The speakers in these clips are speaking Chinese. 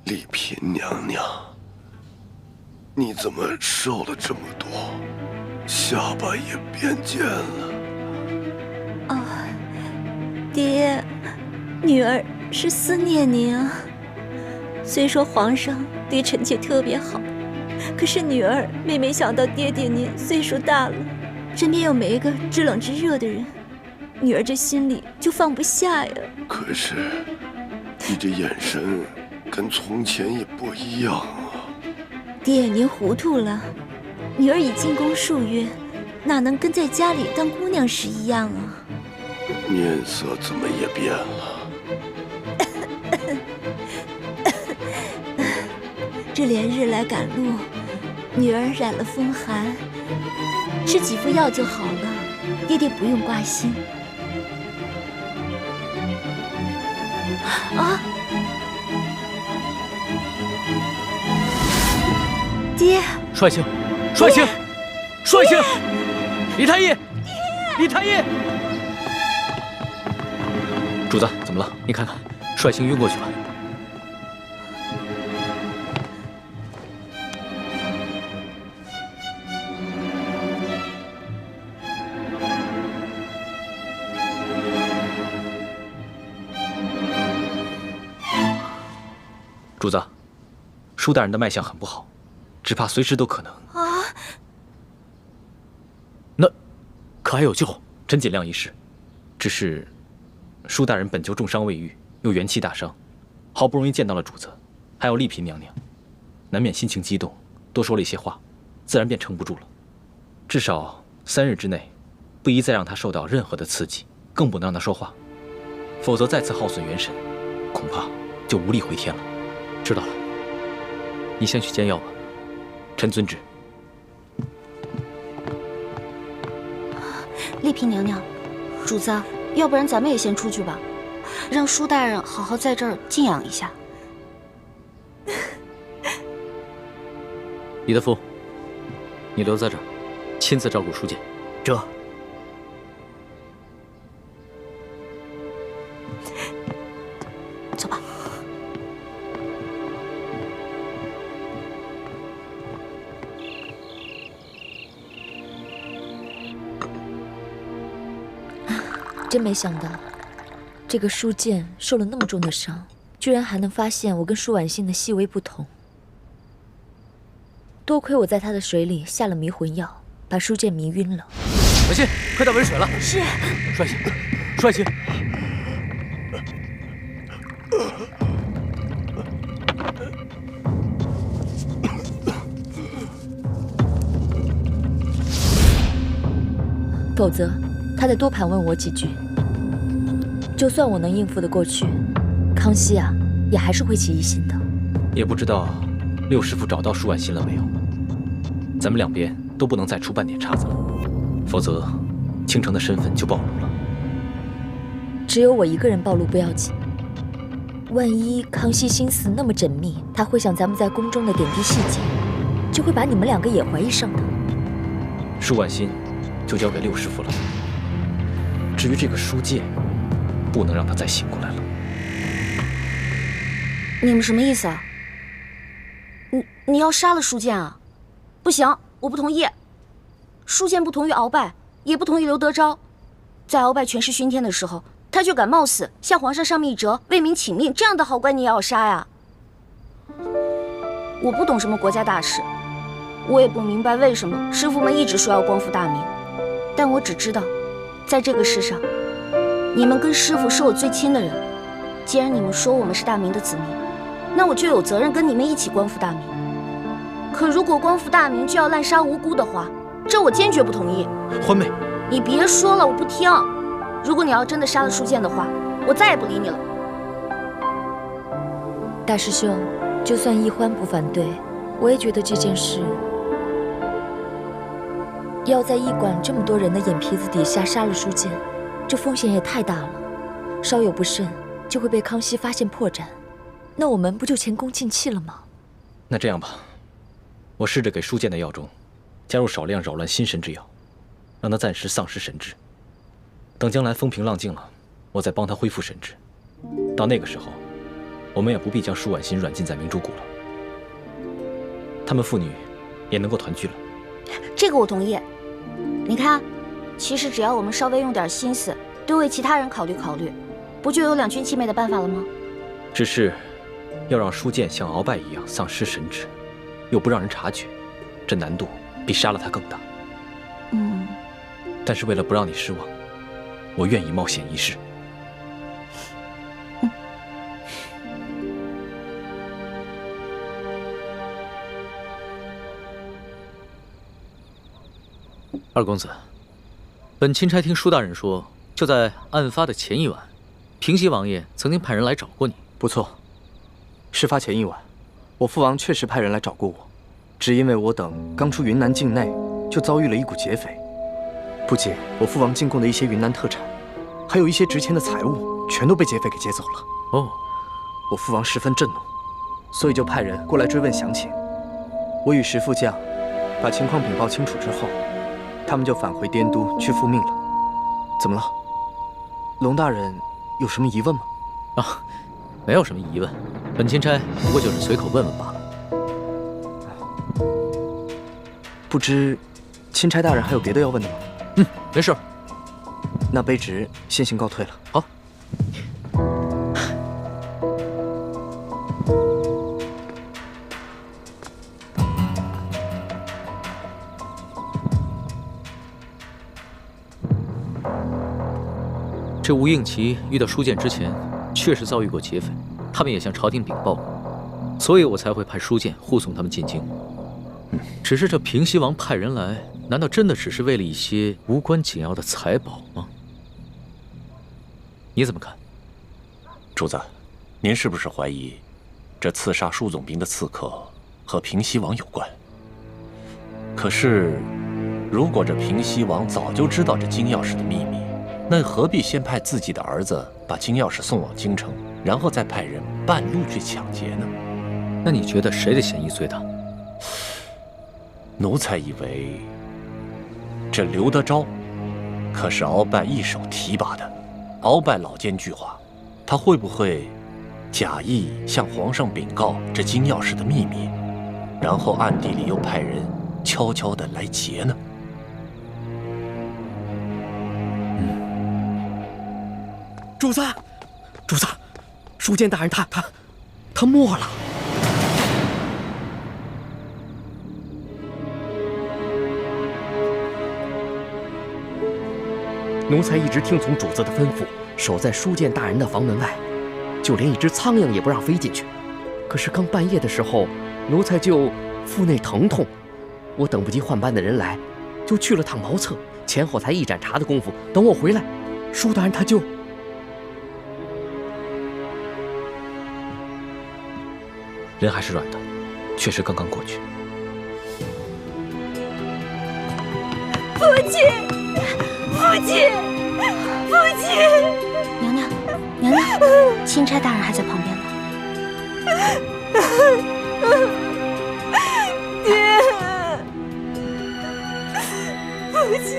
丽嫔娘娘，你怎么瘦了这么多，下巴也变尖了？啊，爹，女儿是思念您啊。虽说皇上对臣妾特别好，可是女儿每每想到爹爹您岁数大了，身边又没一个知冷知热的人，女儿这心里就放不下呀。可是你这眼神跟从前也不一样啊。爹，您糊涂了，女儿已进宫数月，哪能跟在家里当姑娘时一样啊？面色怎么也变了？这连日来赶路，女儿染了风寒，吃几副药就好了，爹爹不用挂心。啊！爹！率性，率性，率性！李太医，李太医！主子，怎么了？你看看，率性晕过去了。主子，舒大人的脉象很不好，只怕随时都可能。啊！那可还有救？真尽量一试。只是舒大人本就重伤未愈，又元气大伤，好不容易见到了主子，还有丽嫔娘娘，难免心情激动，多说了一些话，自然便撑不住了。至少3日之内，不宜再让他受到任何的刺激，更不能让他说话，否则再次耗损元神，恐怕就无力回天了。知道了，你先去煎药吧，臣遵旨。丽嫔娘娘，主子，要不然咱们也先出去吧，让舒大人好好在这儿静养一下。李德福，你留在这儿，亲自照顾舒剑。这。走吧。真没想到，这个舒剑受了那么重的伤，居然还能发现我跟舒婉欣的细微不同。多亏我在他的水里下了迷魂药，把舒剑迷晕了。婉欣，快到温水了。是。率性，率性。否则，他再多盘问我几句，就算我能应付得过去，康熙啊，也还是会起疑心的。也不知道六师傅找到舒婉欣了没有？咱们两边都不能再出半点岔子了，否则倾城的身份就暴露了。只有我一个人暴露不要紧，万一康熙心思那么缜密，他会想咱们在宫中的点滴细节，就会把你们两个也怀疑上的。舒婉欣就交给六师傅了。至于这个舒剑，不能让他再醒过来了。你们什么意思啊？你要杀了舒剑啊？不行，我不同意。舒剑不同于鳌拜，也不同于刘德昭。在鳌拜权势熏天的时候，他就敢冒死向皇上上密折，为民请命，这样的好官你也要杀呀？我不懂什么国家大事，我也不明白为什么师傅们一直说要光复大明，但我只知道，在这个世上，你们跟师傅是我最亲的人。既然你们说我们是大明的子民，那我就有责任跟你们一起光复大明。可如果光复大明就要滥杀无辜的话，这我坚决不同意。欢妹，你别说了，我不听。如果你要真的杀了舒剑的话，我再也不理你了。大师兄，就算易欢不反对，我也觉得这件事要在驿馆这么多人的眼皮子底下杀了舒剑，这风险也太大了，稍有不慎就会被康熙发现破绽，那我们不就前功尽弃了吗？那这样吧，我试着给舒剑的药中加入少量扰乱心神之药，让他暂时丧失神智。等将来风平浪静了，我再帮他恢复神智。到那个时候，我们也不必将舒婉心软禁在明珠谷了。她们父女也能够团聚了。这个我同意。你看，其实只要我们稍微用点心思，多为其他人考虑考虑，不就有两全其美的办法了吗？只是，要让舒剑像鳌拜一样丧失神智，又不让人察觉，这难度比杀了他更大。但是为了不让你失望，我愿意冒险一试。二公子，本钦差听舒大人说，就在案发的前一晚，平西王爷曾经派人来找过你。不错，事发前一晚，我父王确实派人来找过我，只因为我等刚出云南境内，就遭遇了一股劫匪。不仅我父王进贡的一些云南特产，还有一些值钱的财物，全都被劫匪给劫走了。哦，我父王十分震怒，所以就派人过来追问详情。我与石副将把情况禀报清楚之后，他们就返回滇都去复命了。怎么了？龙大人有什么疑问吗？啊，没有什么疑问，本钦差不过就是随口问问罢了。不知钦差大人还有别的要问的吗？没事。那卑职先行告退了。好。这吴应奇遇到舒剑之前，确实遭遇过劫匪，他们也向朝廷禀报过，所以我才会派舒剑护送他们进京。只是这平西王派人来，难道真的只是为了一些无关紧要的财宝吗？你怎么看？主子，您是不是怀疑这刺杀舒总兵的刺客和平西王有关？可是，如果这平西王早就知道这金钥匙的秘密，那何必先派自己的儿子把金钥匙送往京城，然后再派人半路去抢劫呢？那你觉得谁的嫌疑最大？奴才以为，这刘德昭可是鳌拜一手提拔的，鳌拜老奸巨猾，他会不会假意向皇上禀告这金钥匙的秘密，然后暗地里又派人悄悄地来劫呢？主子，主子，舒剑大人他没了。奴才一直听从主子的吩咐，守在舒剑大人的房门外，就连一只苍蝇也不让飞进去。可是刚半夜的时候，奴才就腹内疼痛，我等不及换班的人来，就去了趟茅厕，前后才一盏茶的功夫。等我回来，舒大人他就……人还是软的，确实刚刚过去。父亲，父亲，父亲！娘娘，娘娘，钦差大人还在旁边呢。爹，父亲。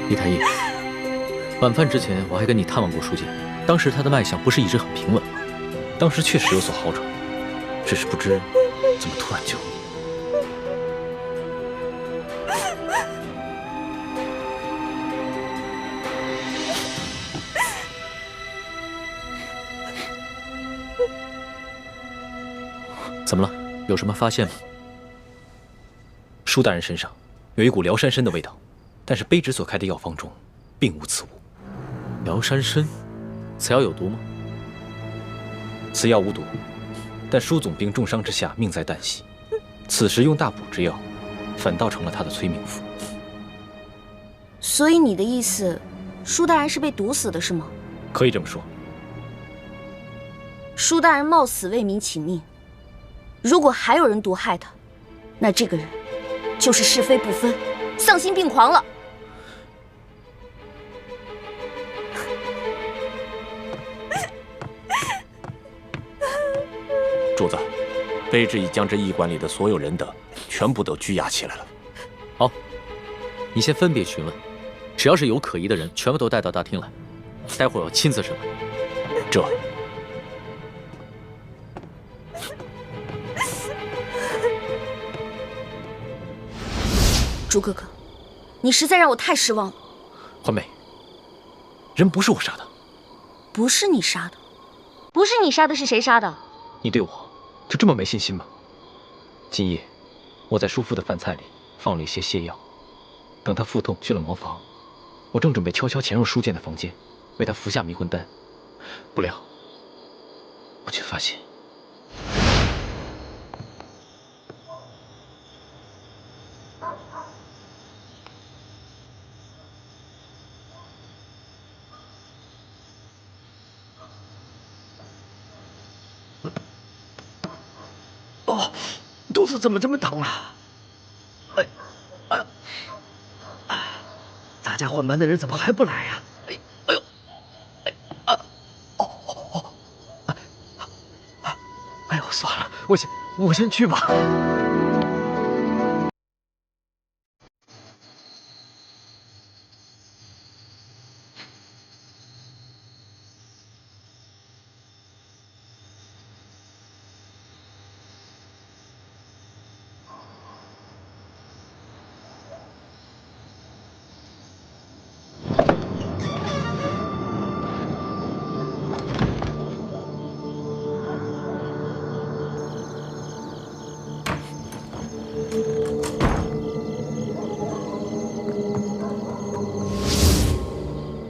李太医，晚饭之前我还跟你探望过舒剑，当时他的脉象不是一直很平稳吗？当时确实有所好转，只是不知怎么突然就……怎么了？有什么发现吗？舒大人身上有一股辽山参的味道，但是卑职所开的药方中并无此物。辽山参，此药有毒吗？此药无毒，但舒总兵重伤之下命在旦夕，此时用大补之药，反倒成了他的催命符。所以你的意思，舒大人是被毒死的，是吗？可以这么说。舒大人冒死为民请命，如果还有人毒害他，那这个人就是是非不分、丧心病狂了。主子，卑职已将这驿馆里的所有人等全部都拘押起来了。好，你先分别询问，只要是有可疑的人，全部都带到大厅来，待会儿我亲自审问。这朱哥哥，你实在让我太失望了。欢妹，人不是我杀的。不是你杀的，不是你杀的，是谁杀的？你对我就这么没信心吗？今夜我在叔父的饭菜里放了一些泻药，等他腹痛去了茅房，我正准备悄悄潜入书剑的房间，为他服下迷魂丹，不料我却发现。哦，肚子怎么这么疼啊？咱家换班的人怎么还不来呀？哎呦，算了，我先去吧。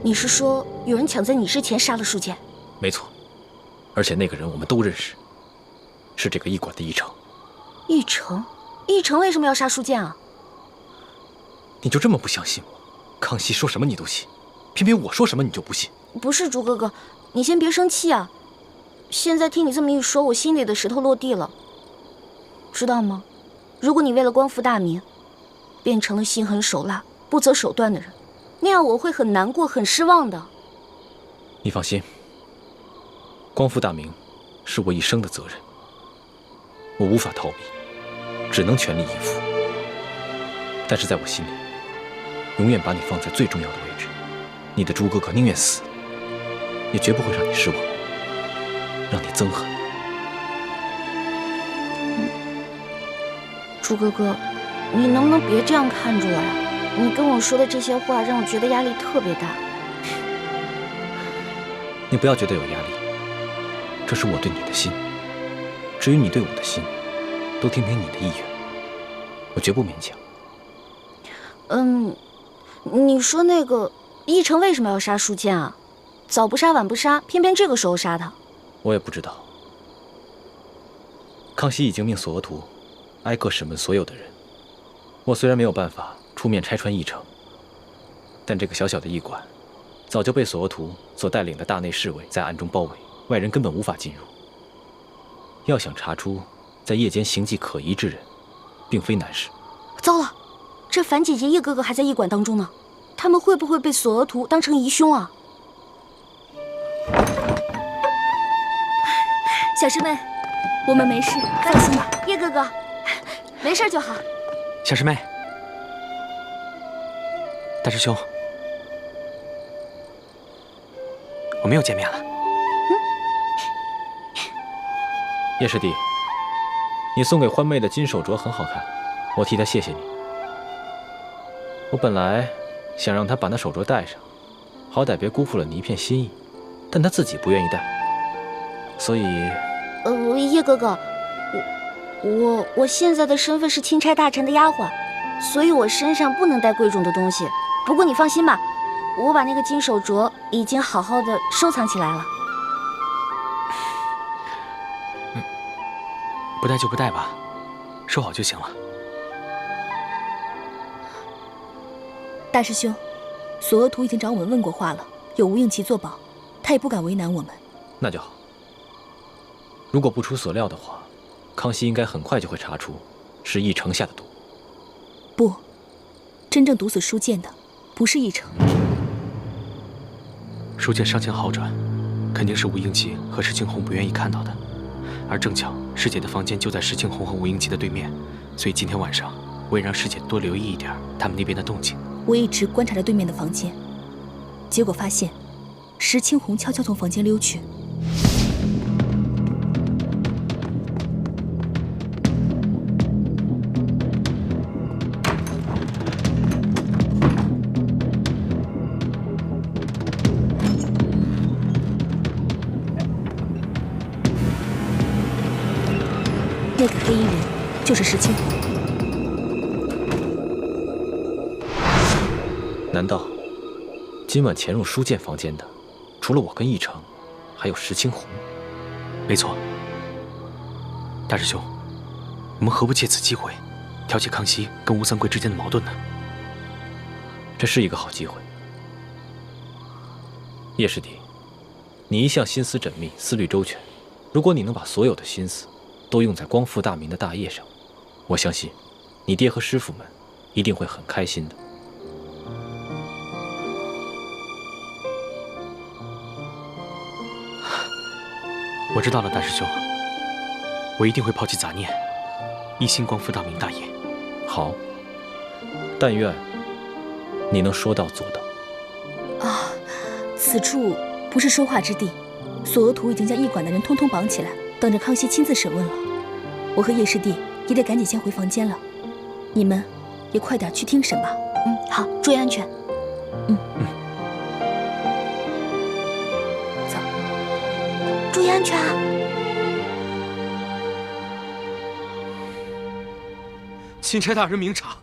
你是说有人抢在你之前杀了书剑？没错，而且那个人我们都认识，是这个驿馆的驿丞。驿丞？驿丞为什么要杀书剑啊？你就这么不相信我？康熙说什么你都信，偏偏我说什么你就不信。不是朱哥哥，你先别生气啊。现在听你这么一说，我心里的石头落地了。知道吗？如果你为了光复大明，变成了心狠手辣、不择手段的人，那样我会很难过、很失望的。你放心，光复大明是我一生的责任，我无法逃避，只能全力以赴。但是在我心里，永远把你放在最重要的位置。你的朱哥哥宁愿死，也绝不会让你失望，让你憎恨。朱哥哥，你能不能别这样看着我呀？你跟我说的这些话让我觉得压力特别大。你不要觉得有压力，这是我对你的心。至于你对我的心，都听听你的意愿，我绝不勉强。你说那个驿丞为什么要杀书剑啊？早不杀晚不杀，偏偏这个时候杀他。我也不知道。康熙已经命索额图挨个审问所有的人。我虽然没有办法出面拆穿驿丞，但这个小小的驿馆早就被索额图所带领的大内侍卫在暗中包围，外人根本无法进入。要想查出在夜间行迹可疑之人，并非难事。糟了，这樊姐姐叶哥哥还在驿馆当中呢，他们会不会被索额图当成疑凶啊？小师妹，我们没事，放心吧，叶哥哥，没事就好。小师妹，大师兄，我们又见面了。叶师弟，你送给欢妹的金手镯很好看，我替她谢谢你。我本来想让她把那手镯戴上，好歹别辜负了你一片心意，但她自己不愿意戴，所以……叶哥哥，我现在的身份是钦差大臣的丫鬟，所以我身上不能带贵重的东西。不过你放心吧，我把那个金手镯已经好好的收藏起来了。不戴就不戴吧，收好就行了。大师兄，索额图已经找我们问过话了，有吴应奇作保，他也不敢为难我们。那就好。如果不出所料的话，康熙应该很快就会查出是驿丞下的毒。不，真正毒死书剑的不是驿丞。书剑伤情好转，肯定是吴应奇和石庆红不愿意看到的。而正巧师姐的房间就在石庆红和吴应奇的对面，所以今天晚上我也让师姐多留意一点他们那边的动静。我一直观察着对面的房间，结果发现石青红悄悄从房间溜去。那个黑衣人就是石青红。难道今晚潜入书剑房间的，除了我跟奕成，还有石青红？没错。大师兄，我们何不借此机会，调解康熙跟吴三桂之间的矛盾呢？这是一个好机会。叶师弟，你一向心思缜密，思虑周全。如果你能把所有的心思都用在光复大明的大业上，我相信你爹和师傅们一定会很开心的。我知道了，大师兄，我一定会抛弃杂念，一心光复大明大业。好，但愿你能说到做到。啊，此处不是说话之地。索额图已经将驿馆的人通通绑起来，等着康熙亲自审问了。我和叶师弟也得赶紧先回房间了，你们也快点去听审吧。好，注意安全。走，注意安全啊！钦差大人明察，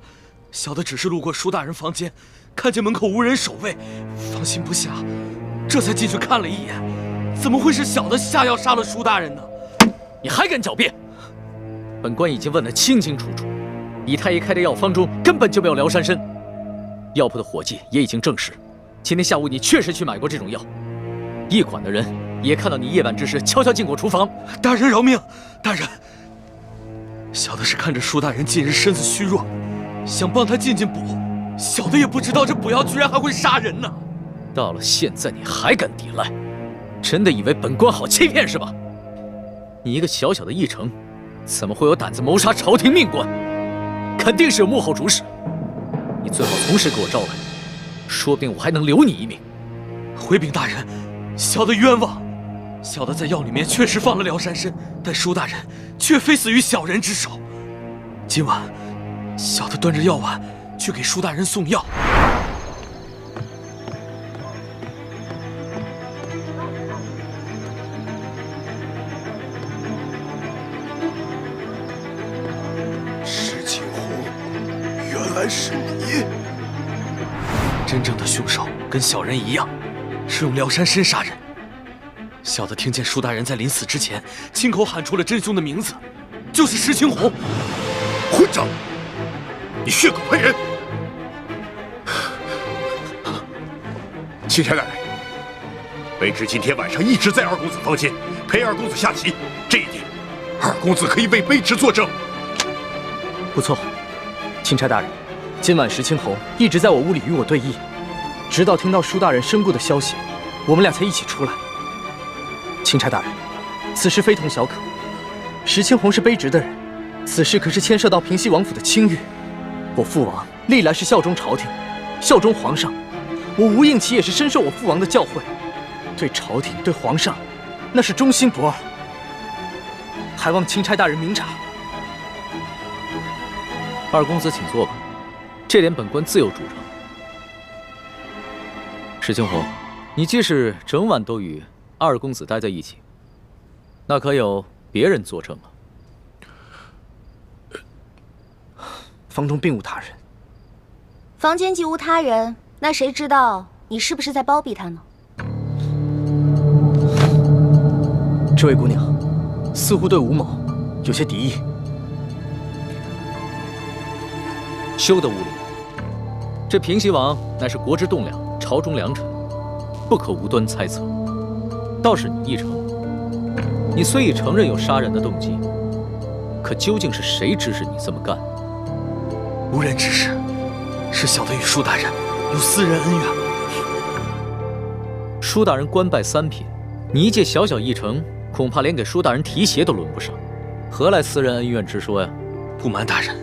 小的只是路过舒大人房间，看见门口无人守卫，放心不下，这才进去看了一眼。怎么会是小的下药杀了舒大人呢？你还敢狡辩？本官已经问得清清楚楚，李太医开的药方中根本就没有辽山参。药铺的伙计也已经证实，今天下午你确实去买过这种药。驿馆的人也看到你夜半之时悄悄进过厨房。大人饶命！大人，小的是看着舒大人近日身子虚弱，想帮他进补，小的也不知道这补药居然还会杀人呢。到了现在你还敢抵赖，真的以为本官好欺骗是吧？你一个小小的驿丞，怎么会有胆子谋杀朝廷命官？肯定是有幕后主使。你最好从实给我招来，说不定我还能留你一命。回禀大人，小的冤枉。小的在药里面确实放了辽山参，但舒大人却非死于小人之手。今晚，小的端着药碗去给舒大人送药。石青红，原来是你！真正的凶手跟小人一样，是用辽山参杀人。小的听见舒大人在临死之前亲口喊出了真凶的名字，就是石青红。混账！你血口喷人！钦差大人，卑职今天晚上一直在二公子房间陪二公子下棋，这一点，二公子可以为卑职作证。不错，钦差大人，今晚石青红一直在我屋里与我对弈，直到听到舒大人身故的消息，我们俩才一起出来。钦差大人，此事非同小可。石青红是卑职的人，此事可是牵涉到平西王府的清誉。我父王历来是效忠朝廷，效忠皇上。我吴应奇也是深受我父王的教诲，对朝廷对皇上，那是忠心不二。还望钦差大人明察。二公子请坐吧，这点本官自有主张。石青红，你既是整晚都与二公子待在一起，那可有别人作证吗？房中并无他人。房间既无他人，那谁知道你是不是在包庇他呢？这位姑娘，似乎对吴某有些敌意。休得无礼！这平西王乃是国之栋梁，朝中良臣，不可无端猜测。倒是你一成，你虽已承认有杀人的动机，可究竟是谁指使你这么干？无人指使，是小的与舒大人有私人恩怨。舒大人官拜三品，你一介小小驿丞，恐怕连给舒大人提鞋都轮不上，何来私人恩怨之说呀？不瞒大人，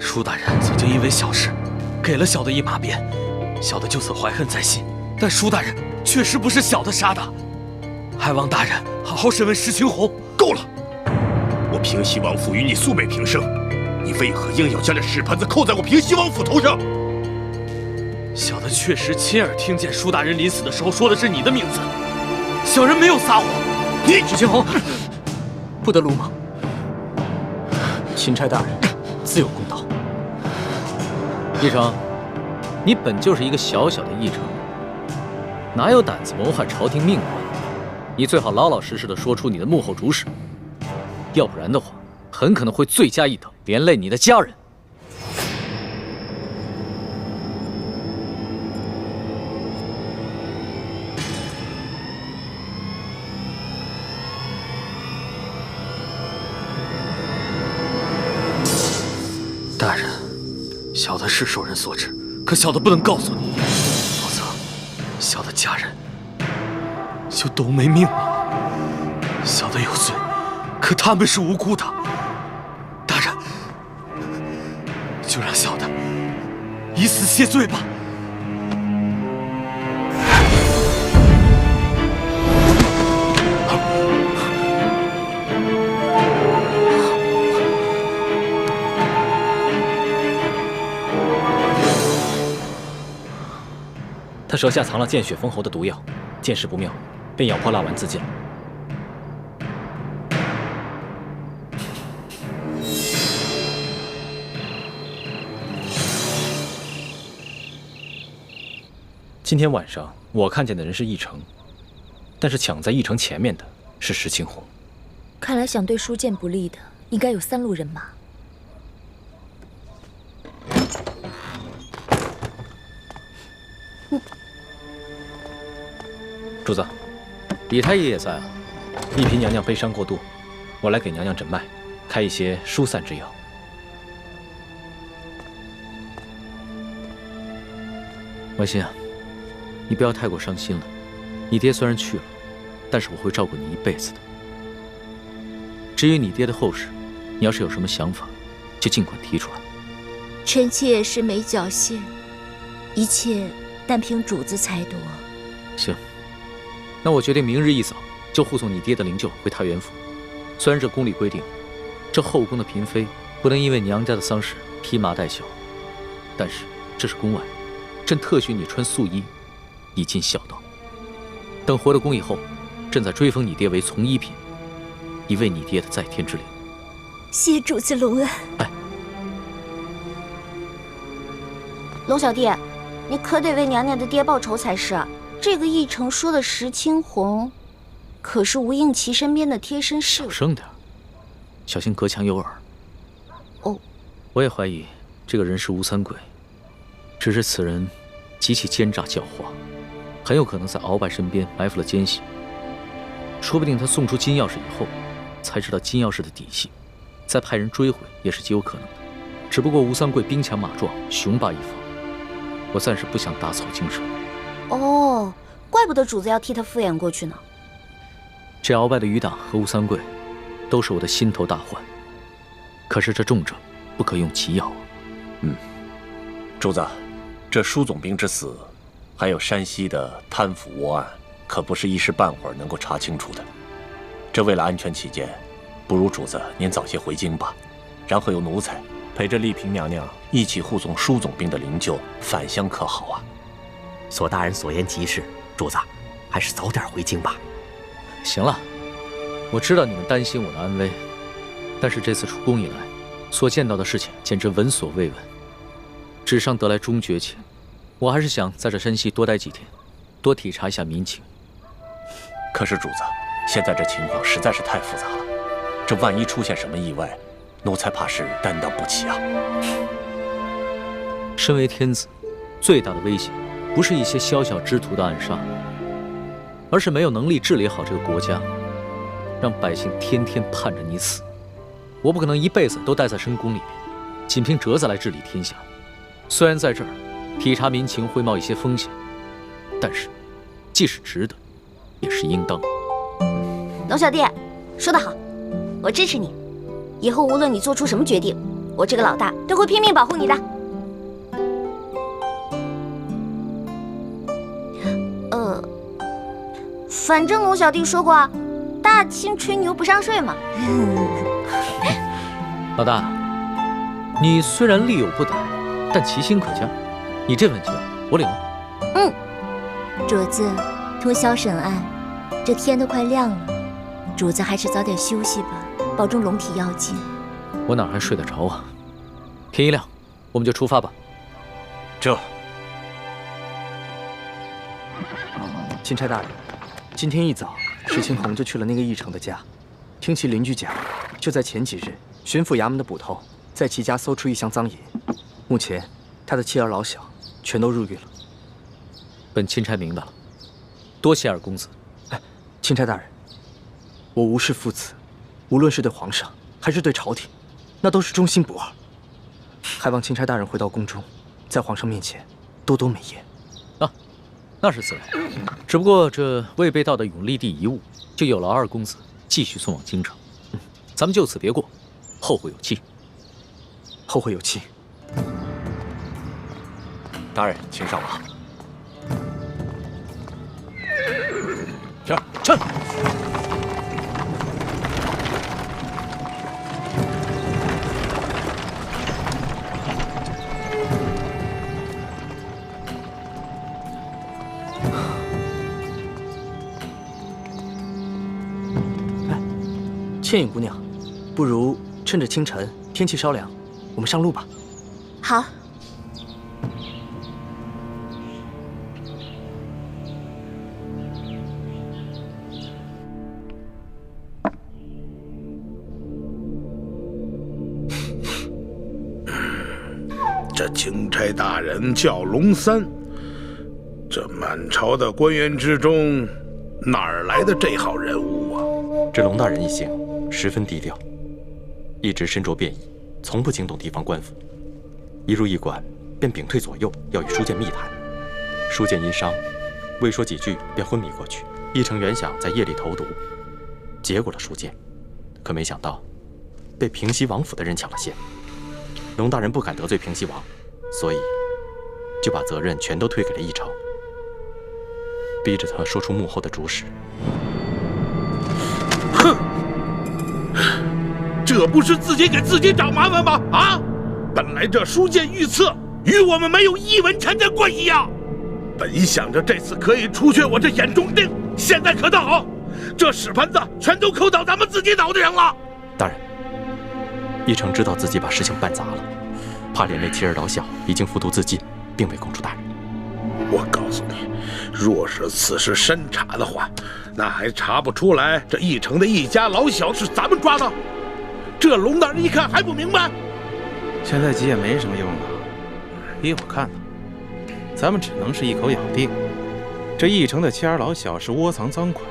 舒大人曾经因为小事给了小的一马鞭，小的就此怀恨在心。但舒大人确实不是小的杀的，还望大人好好审问石青红。够了！我平西王府与你素昧平生，你为何硬要将这屎盆子扣在我平西王府头上？小的确实亲耳听见舒大人临死的时候说的是你的名字，小人没有撒谎。你石青红，不得鲁莽！钦差大人，自有公道。义成，你本就是一个小小的议程，哪有胆子谋害朝廷命官？你最好老老实实的说出你的幕后主使，要不然的话，很可能会罪加一等，连累你的家人。大人，小的是受人所指，可小的不能告诉你，否则小的家人就都没命了。小的有罪，可他们是无辜的。大人，就让小的以死谢罪吧。他手下藏了见血封喉的毒药，见势不妙，便咬破蜡丸自尽了。今天晚上我看见的人是义成，但是抢在义成前面的是石青红。看来想对书剑不利的，应该有3路人马。主子，李太医也在啊。丽嫔娘娘悲伤过度，我来给娘娘诊脉，开一些疏散之药。婉心啊，你不要太过伤心了。你爹虽然去了，但是我会照顾你一辈子的。至于你爹的后事，你要是有什么想法，就尽管提出来。臣妾是没侥幸，一切但凭主子裁夺。行。那我决定明日一早就护送你爹的灵柩回太原府。虽然这宫里规定，这后宫的嫔妃不能因为娘家的丧事披麻戴孝，但是这是宫外，朕特许你穿素衣，以尽孝道。等回了宫以后，朕再追封你爹为从一品，以慰你爹的在天之灵。谢主子隆恩。哎，龙小弟，你可得为娘娘的爹报仇才是。这个义成说的石青红，可是吴应琪身边的贴身侍卫。小声点，小心隔墙有耳。哦，我也怀疑这个人是吴三桂，只是此人极其奸诈狡猾，很有可能在鳌拜身边埋伏了奸细。说不定他送出金钥匙以后，才知道金钥匙的底细，再派人追回也是极有可能的。只不过吴三桂兵强马壮，雄霸一方，我暂时不想打草惊蛇。哦，怪不得主子要替他敷衍过去呢。这鳌拜的余党和吴三桂，都是我的心头大患。可是这重症不可用奇药啊。主子，这舒总兵之死，还有山西的贪腐窝案，可不是一时半会儿能够查清楚的。这为了安全起见，不如主子您早些回京吧，然后由奴才陪着丽嫔娘娘一起护送舒总兵的灵柩返乡，可好啊？索大人所言极是，主子，还是早点回京吧。行了，我知道你们担心我的安危，但是这次出宫以来，所见到的事情简直闻所未闻。纸上得来终觉前，我还是想在这山西多待几天，多体察一下民情。可是主子，现在这情况实在是太复杂了，这万一出现什么意外，奴才怕是担当不起啊。身为天子，最大的威胁不是一些宵小之徒的暗杀，而是没有能力治理好这个国家，让百姓天天盼着你死。我不可能一辈子都待在深宫里面，仅凭折子来治理天下。虽然在这儿体察民情会冒一些风险，但是既是值得，也是应当。龙小弟，说得好，我支持你。以后无论你做出什么决定，我这个老大都会拼命保护你的。反正龙小弟说过啊，大清吹牛不上税嘛。老大，你虽然力有不逮，但其心可嘉。你这份情我领了。主子，通宵审案，这天都快亮了，主子还是早点休息吧，保重龙体要紧。我哪还睡得着啊？天一亮，我们就出发吧。这，钦差大人，今天一早，石青红就去了那个义成的家，听其邻居讲，就在前几日，巡抚衙门的捕头在其家搜出一箱赃银，目前他的妻儿老小全都入狱了。本钦差明白了，多谢二公子。哎，钦差大人，我无视父子，无论是对皇上还是对朝廷，那都是忠心不二。还望钦差大人回到宫中，在皇上面前多多美言。啊，那是自然。只不过这未被盗的永历帝遗物，就有了二公子继续送往京城。咱们就此别过，后会有期。后会有期。大人，请上马。上。倩影姑娘，不如趁着清晨天气稍凉，我们上路吧。好。这钦差大人叫龙三，这满朝的官员之中，哪儿来的这号人物啊？这龙大人一行十分低调，一直身着便衣，从不惊动地方官府。一入驿馆，便屏退左右，要与书剑密谈。书剑因伤，未说几句便昏迷过去。义成原想在夜里投毒，结果了书剑，可没想到被平西王府的人抢了先。龙大人不敢得罪平西王，所以就把责任全都推给了义成，逼着他说出幕后的主使。哼，这不是自己给自己找麻烦吗？啊！本来这书剑御赐与我们没有一文钱的关系呀。本想着这次可以除却我这眼中钉，现在可倒好，这屎盆子全都扣到咱们自己脑袋上了。大人，义成知道自己把事情办砸了，怕连累妻儿老小，已经服毒自尽，并未供出大人。我告诉你，若是此事深查的话，那还查不出来这义成的一家老小是咱们抓的？这龙大人一看还不明白？现在急也没什么用了，依我看呢，咱们只能是一口咬定，这义成的妻儿老小是窝藏赃款，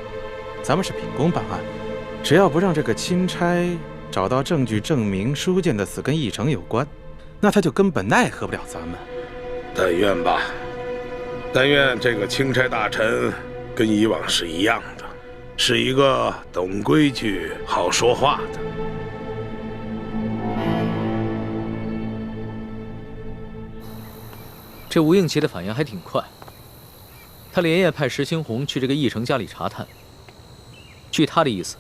咱们是秉公办案，只要不让这个钦差找到证据证明书剑的死跟义成有关，那他就根本奈何不了咱们。但愿吧，但愿这个钦差大臣跟以往是一样的，是一个懂规矩、好说话的。这吴应奇的反应还挺快，他连夜派石青红去这个义成家里查探。据他的意思，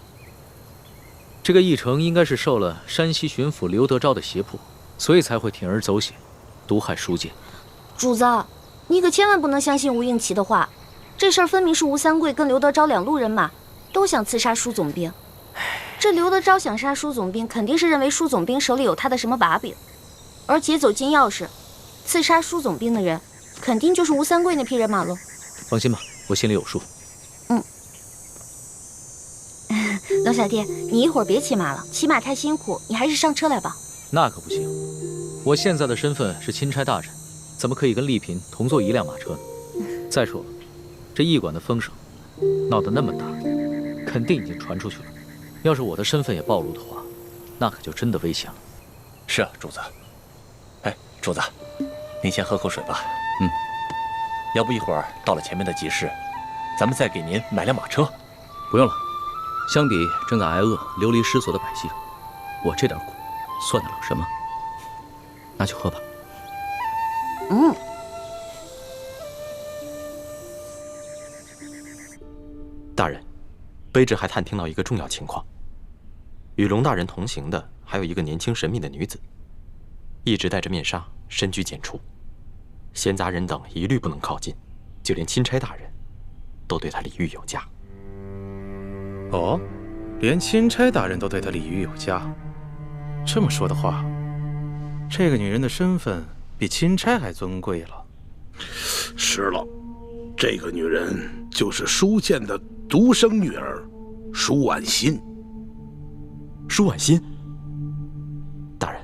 这个义成应该是受了山西巡抚刘德昭的胁迫，所以才会铤而走险，毒害书剑。主子，你可千万不能相信吴应奇的话，这事儿分明是吴三桂跟刘德昭两路人马都想刺杀舒总兵。这刘德昭想杀舒总兵，肯定是认为舒总兵手里有他的什么把柄，而劫走金钥匙刺杀舒总兵的人，肯定就是吴三桂那批人马喽。放心吧，我心里有数。老小弟，你一会儿别骑马了，骑马太辛苦，你还是上车来吧。那可不行，我现在的身份是钦差大臣，怎么可以跟丽嫔同坐一辆马车呢？再说了，这驿馆的风声闹得那么大，肯定已经传出去了。要是我的身份也暴露的话，那可就真的危险了。是啊，主子。哎，主子，您先喝口水吧。要不一会儿到了前面的集市，咱们再给您买辆马车。不用了，相比正在挨饿、流离失所的百姓，我这点苦算得了什么？那就喝吧。大人，卑职还探听到一个重要情况，与龙大人同行的还有一个年轻神秘的女子，一直戴着面纱，深居简出，闲杂人等一律不能靠近，就连钦差大人都对她礼遇有加。哦，连钦差大人都对他礼遇有加，这么说的话，这个女人的身份比钦差还尊贵了。是了，这个女人就是舒建的独生女儿舒婉心。舒婉心，大人，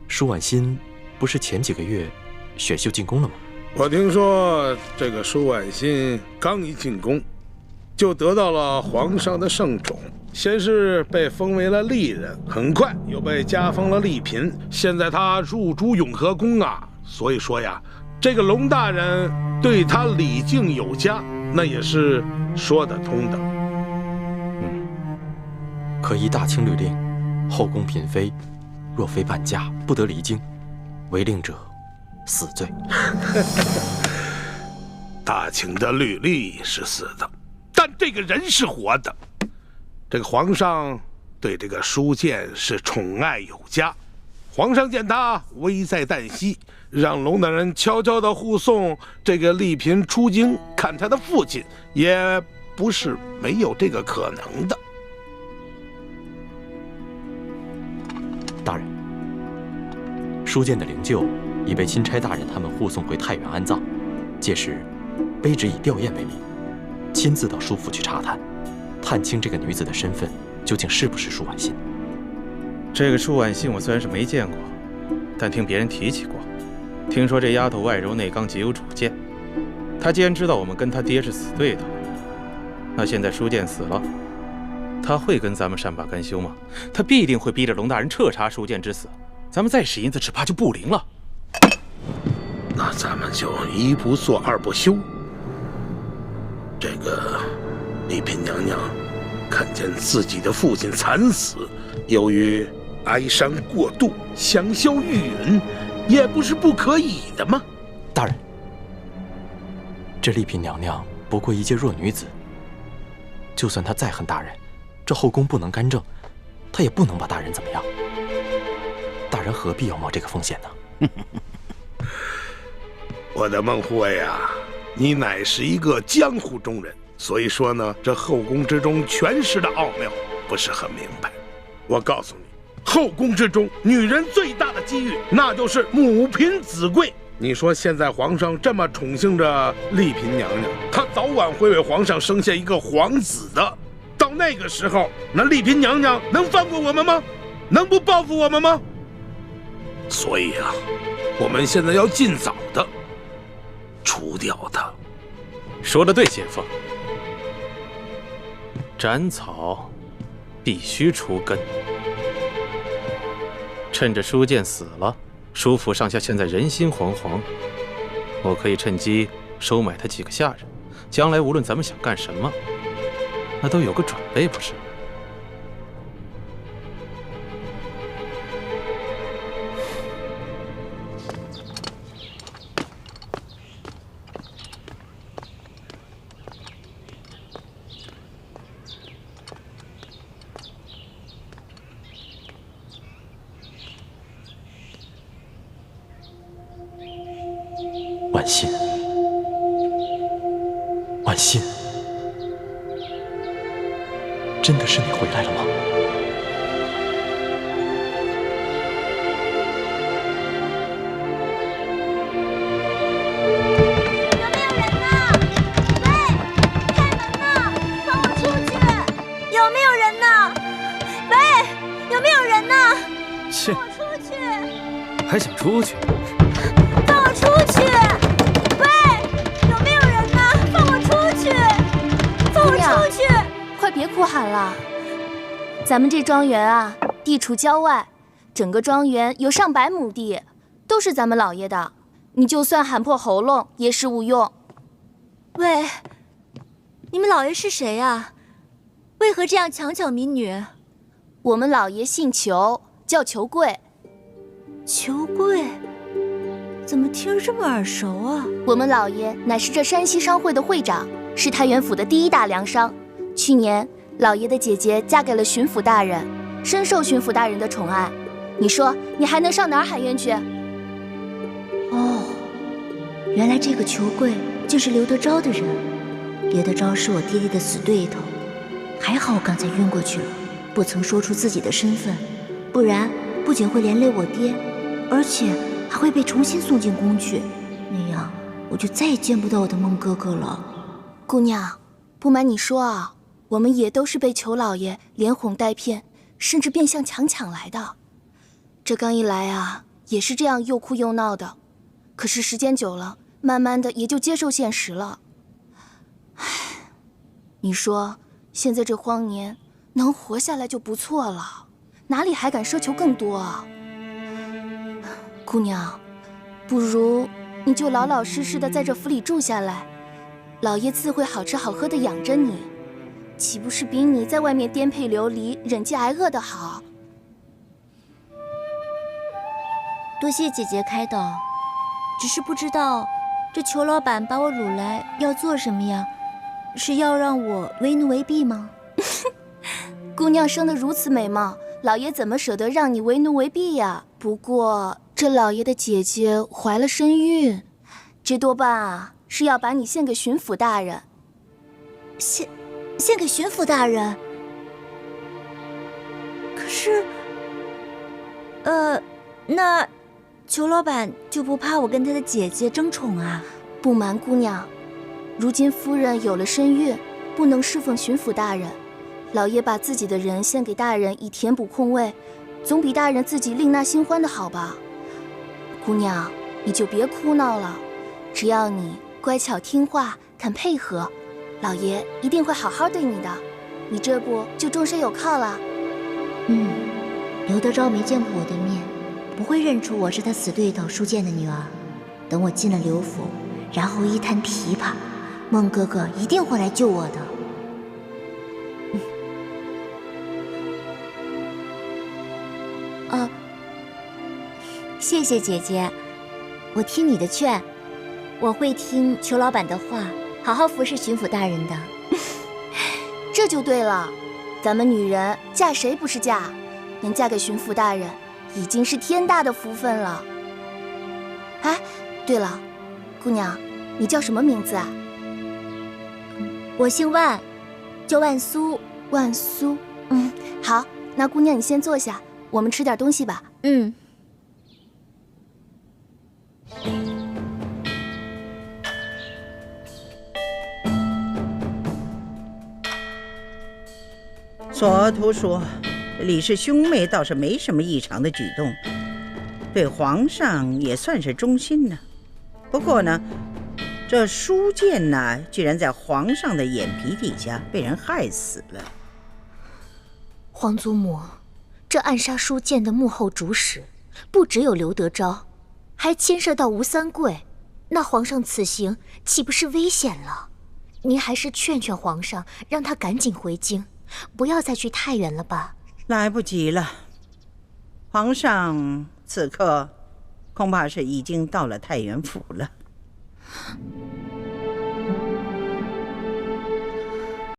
舒婉心不是前几个月选秀进宫了吗？我听说这个舒婉心刚一进宫，就得到了皇上的圣宠，先是被封为了丽人，很快又被加封了丽嫔，现在她入主永和宫啊。所以说呀，这个龙大人对她礼敬有加，那也是说得通的。可依大清律令，后宫嫔妃若非伴驾，不得离京，违令者死罪。大清的律例是死的，但这个人是活的。这个皇上对这个舒建是宠爱有加，皇上见他危在旦夕，让龙大人悄悄地护送这个丽嫔出京看他的父亲，也不是没有这个可能的。大人，舒建的灵柩已被钦差大人他们护送回太原安葬，届时卑职以吊唁为名，亲自到舒府去查探，探清这个女子的身份究竟是不是舒婉心。这个舒婉心我虽然是没见过，但听别人提起过。听说这丫头外柔内刚，极有主见。她既然知道我们跟她爹是死对头，那现在舒建死了，她会跟咱们善罢甘休吗？她必定会逼着龙大人彻查舒建之死，咱们再使银子，只怕就不灵了。那咱们就一不做二不休。这个丽嫔娘娘看见自己的父亲惨死，由于哀伤过度，香消玉殒，也不是不可以的吗？大人，这丽嫔娘娘不过一介弱女子，就算她再恨大人，这后宫不能干政，她也不能把大人怎么样。大人何必要冒这个风险呢？我的孟护卫啊，你乃是一个江湖中人，所以说呢，这后宫之中权势的奥妙不是很明白。我告诉你，后宫之中女人最大的机遇，那就是母凭子贵。你说现在皇上这么宠幸着丽嫔娘娘，她早晚会为皇上生下一个皇子的。到那个时候，那丽嫔娘娘能放过我们吗？能不报复我们吗？所以啊，我们现在要尽早的除掉她。说得对，姐夫。斩草必须除根。趁着舒建死了，舒府上下现在人心惶惶，我可以趁机收买他几个下人，将来无论咱们想干什么，那都有个准备，不是？婉心，婉心，真的是你回来了吗？有没有人呢？喂，有没有人呢？切，放我出去！还想出去？放我出去！喂，有没有人呢？放我出去！放我出去！快别哭喊了。咱们这庄园啊，地处郊外，整个庄园有上百亩地，都是咱们老爷的。你就算喊破喉咙也是无用。喂，你们老爷是谁呀？为何这样强抢民女？我们老爷姓裘，叫裘贵。裘贵？怎么听着这么耳熟啊？我们老爷乃是这山西商会的会长，是太原府的第一大粮商。去年，老爷的姐姐嫁给了巡抚大人，深受巡抚大人的宠爱。你说，你还能上哪儿喊冤去？哦，原来这个裘贵就是刘德昭的人。刘德昭是我爹爹的死对头，还好我刚才晕过去了，不曾说出自己的身份，不然不仅会连累我爹，而且还会被重新送进宫去，那样我就再也见不到我的孟哥哥了。姑娘，不瞒你说啊，我们也都是被裘老爷连哄带骗，甚至变相抢来的。这刚一来啊，也是这样又哭又闹的。可是时间久了，慢慢的也就接受现实了。唉，你说现在这荒年能活下来就不错了，哪里还敢奢求更多啊？姑娘，不如你就老老实实的在这府里住下来，老爷自会好吃好喝的养着你，岂不是比你在外面颠沛流离、忍饥挨饿的好？多谢姐姐开导，只是不知道这裘老板把我掳来要做什么呀？是要让我为奴为婢吗？姑娘生得如此美貌，老爷怎么舍得让你为奴为婢呀？不过这老爷的姐姐怀了身孕，这多半啊是要把你献给巡抚大人。献给巡抚大人？可是，那裘老板就不怕我跟他的姐姐争宠啊？不瞒姑娘，如今夫人有了身孕，不能侍奉巡抚大人，老爷把自己的人献给大人以填补空位，总比大人自己另纳新欢的好吧？姑娘，你就别哭闹了，只要你乖巧听话，肯配合，老爷一定会好好对你的，你这不就终身有靠了？刘德昭没见过我的面，不会认出我是他死对头舒剑的女儿。等我进了刘府，然后一弹琵琶，孟哥哥一定会来救我的。谢谢姐姐，我听你的劝，我会听裘老板的话，好好服侍巡抚大人的。这就对了，咱们女人嫁谁不是嫁？能嫁给巡抚大人，已经是天大的福分了。哎，对了，姑娘，你叫什么名字啊？我姓万，叫万苏。万苏，好，那姑娘你先坐下，我们吃点东西吧。索图说，李氏兄妹倒是没什么异常的举动，对皇上也算是忠心呢。不过呢，这舒剑呢，居然在皇上的眼皮底下被人害死了。皇祖母，这暗杀舒剑的幕后主使，不只有刘德昭，还牵涉到吴三桂。那皇上此行岂不是危险了？您还是劝劝皇上，让他赶紧回京，不要再去太原了吧。来不及了，皇上此刻恐怕是已经到了太原府了。